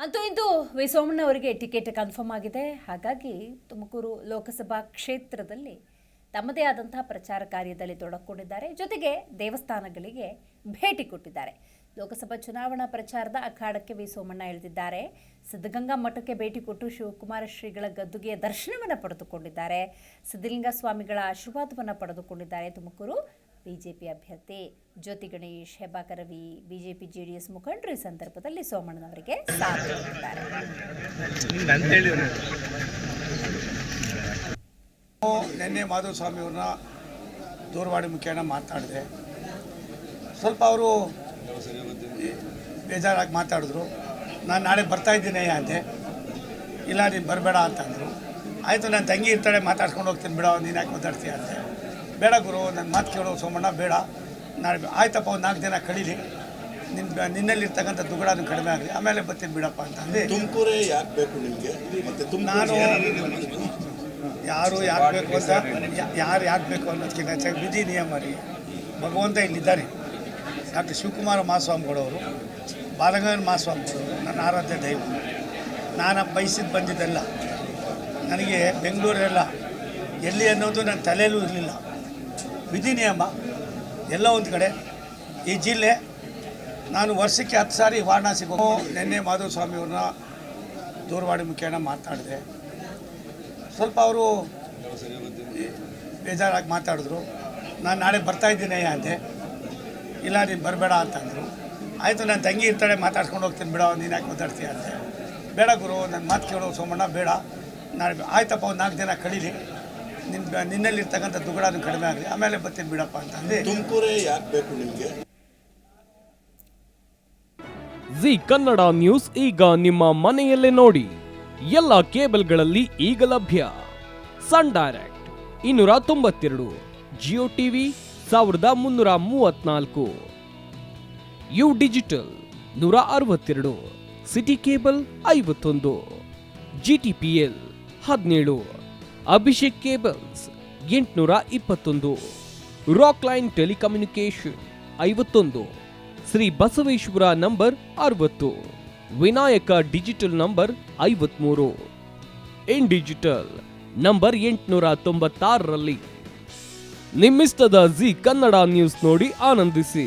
ಅಂತೂ ಇಂದು ವಿ ಸೋಮಣ್ಣ ಅವರಿಗೆ ticket confirm ಆಗಿದೆ. ಹಾಗಾಗಿ ತುಮಕೂರು ಲೋಕಸಭಾ ಕ್ಷೇತ್ರದಲ್ಲಿ ತಮ್ಮದೇ ಆದಂತಹ ಪ್ರಚಾರ ಕಾರ್ಯದಲ್ಲಿ ತೊಡಗಿಕೊಂಡಿದ್ದಾರೆ. ಜೊತೆಗೆ ದೇವಸ್ಥಾನಗಳಿಗೆ ಭೇಟಿ ಕೊಟ್ಟಿದ್ದಾರೆ. ಲೋಕಸಭಾ ಚುನಾವಣಾ ಪ್ರಚಾರದ ಅಖಾಡಕ್ಕೆ ವಿ ಸೋಮಣ್ಣ ಇಳಿದಿದ್ದಾರೆ. ಸಿದ್ಧಗಂಗಾ ಮಠಕ್ಕೆ ಭೇಟಿ ಕೊಟ್ಟು ಶಿವಕುಮಾರ ಶ್ರೀಗಳ ಗದ್ದುಗೆಯ ದರ್ಶನವನ್ನು ಪಡೆದುಕೊಂಡಿದ್ದಾರೆ. ಸಿದ್ಧಲಿಂಗ ಸ್ವಾಮಿಗಳ ಆಶೀರ್ವಾದವನ್ನು ಪಡೆದುಕೊಂಡಿದ್ದಾರೆ. ತುಮಕೂರು ಬಿಜೆಪಿ ಅಭ್ಯರ್ಥಿ ಜ್ಯೋತಿ ಗಣೇಶ್, ಹೆಬ್ಬಾಕ ರವಿ, ಬಿಜೆಪಿ ಜೆಡಿಎಸ್ ಮುಖಂಡರು ಈ ಸಂದರ್ಭದಲ್ಲಿ ಸೋಮಣ್ಣನವರಿಗೆ ಸಾಥ್ ನೀಡಿದ್ದಾರೆ. ನಿನ್ನೆ ಮಾಧುಸ್ವಾಮಿ ಅವ್ರನ್ನ ದೂರವಾಣಿ ಮುಖೇನ ಮಾತಾಡಿದೆ. ಸ್ವಲ್ಪ ಅವರು ಬೇಜಾರಾಗಿ ಮಾತಾಡಿದ್ರು. ನಾನು ನಾಳೆ ಬರ್ತಾ ಇದ್ದೀನಿ ಅಂದೆ. ಇಲ್ಲ ನೀನು ಬರಬೇಡ ಅಂತಂದರು. ಆಯಿತು, ನನ್ನ ತಂಗಿ ಇರ್ತಾಳೆ, ಮಾತಾಡ್ಸ್ಕೊಂಡು ಹೋಗ್ತೀನಿ ಬಿಡೋ, ನೀನು ಯಾಕೆ ಮಾತಾಡ್ತೀಯ ಅಂತೆ. ಬೇಡ ಗುರು, ನನ್ನ ಮಾತು ಕೇಳೋ ಸೋಮಣ್ಣ, ಬೇಡ, ನಾಳೆ ಆಯ್ತಪ್ಪ, ಒಂದು 4 ದಿನ ಕಳೀಲಿ, ನಿನ್ನಲ್ಲಿರ್ತಕ್ಕಂಥ ದುಗಡನೂ ಕಡಿಮೆ ಆಗಲಿ, ಆಮೇಲೆ ಬರ್ತೀನಿ ಬಿಡಪ್ಪ ಅಂತಂದು. ತುಮಕೂರೇ ಯಾಕೆ ಬೇಕು ನಿಮಗೆ? ನಾನು ಯಾರು ಯಾಕೆ ಬೇಕು ಅಂತ ಯಾಕೆ ಬೇಕು ಅನ್ನೋದಕ್ಕಿಂತ ವಿಧಿ ನಿಯಮ ರೀ. ಭಗವಂತ ಇಲ್ಲಿದ್ದಾರೆ. ಡಾಕ್ಟರ್ ಶಿವಕುಮಾರ ಮಹಾಸ್ವಾಮಿಗಳವರು, ಬಾಲಗಂಗನ ಮಹಾಸ್ವಾಮಿಗಳವರು ನನ್ನ ಆರಾಧ್ಯ ದೈವ. ನಾನು ಬಯಸಿದ್ದು ಬಂದಿದ್ದೆಲ್ಲ. ನನಗೆ ಬೆಂಗಳೂರೆಲ್ಲ ಎಲ್ಲಿ ಅನ್ನೋದು ನನ್ನ ತಲೆಯಲ್ಲೂ ಇರಲಿಲ್ಲ. ವಿಧಿ ನಿಯಮ ಎಲ್ಲ ಒಂದು ಕಡೆ. ಈ ಜಿಲ್ಲೆ ನಾನು ವರ್ಷಕ್ಕೆ 10 ಸಾರಿ ವಾರಣಾಸಿಗೆ ನಿನ್ನೆ ಮಾಧುಸ್ವಾಮಿ ಅವ್ರನ್ನ ದೂರವಾಣಿ ಮುಖೇನ ಮಾತಾಡಿದೆ. ಸ್ವಲ್ಪ ಅವರು ಬೇಜಾರಾಗಿ ಮಾತಾಡಿದ್ರು. ನಾನು ನಾಳೆ ಬರ್ತಾ ಇದ್ದೀನಿ ಅಂದೆ. ಇಲ್ಲ ನೀನು ಬರಬೇಡ ಅಂತಂದರು. ಆಯಿತು, ನನ್ನ ತಂಗಿ ಇರ್ತಾಳೆ, ಮಾತಾಡ್ಸ್ಕೊಂಡು ಹೋಗ್ತೀನಿ ಬಿಡೋ, ನೀನು ಯಾಕೆ ಮಾತಾಡ್ತೀಯ ಅಂತೆ. ಬೇಡ ಗುರು, ನನ್ನ ಮಾತು ಕೇಳೋ ಸೋಮಣ್ಣ, ಬೇಡ, ನಾಳೆ ಆಯ್ತಪ್ಪ, ಒಂದು 4 ದಿನ ಕಳೀಲಿ, ನಿನ್ನಲ್ಲಿರ್ತಕ್ಕಂಥ ದುಗಡನೂ ಕಡಿಮೆ ಆಗಲಿ, ಆಮೇಲೆ ಬರ್ತೀನಿ ಬಿಡಪ್ಪ ಅಂತಂದು. ತುಮಕೂರೇ ಯಾಕೆ ಬೇಕು ನಿಮಗೆ? ಜಿ ಕನ್ನಡ ನ್ಯೂಸ್ ಈಗ ನಿಮ್ಮ ಮನೆಯಲ್ಲೇ ನೋಡಿ. ಎಲ್ಲ ಕೇಬಲ್ಗಳಲ್ಲಿ ಈಗ ಲಭ್ಯ. Sun Direct 292, Jio TV 1334, U digital 162, city cable 51, GTPL 17, Abhishek cables 821, Rockline telecommunication 51, Shri Basaveshwara number 60, Vinayaka digital number 53, in digital number 896ರಲ್ಲಿ. ನಿಮ್ಮಿಸ್ತದ ಜಿ ಕನ್ನಡ ನ್ಯೂಸ್ ನೋಡಿ ಆನಂದಿಸಿ.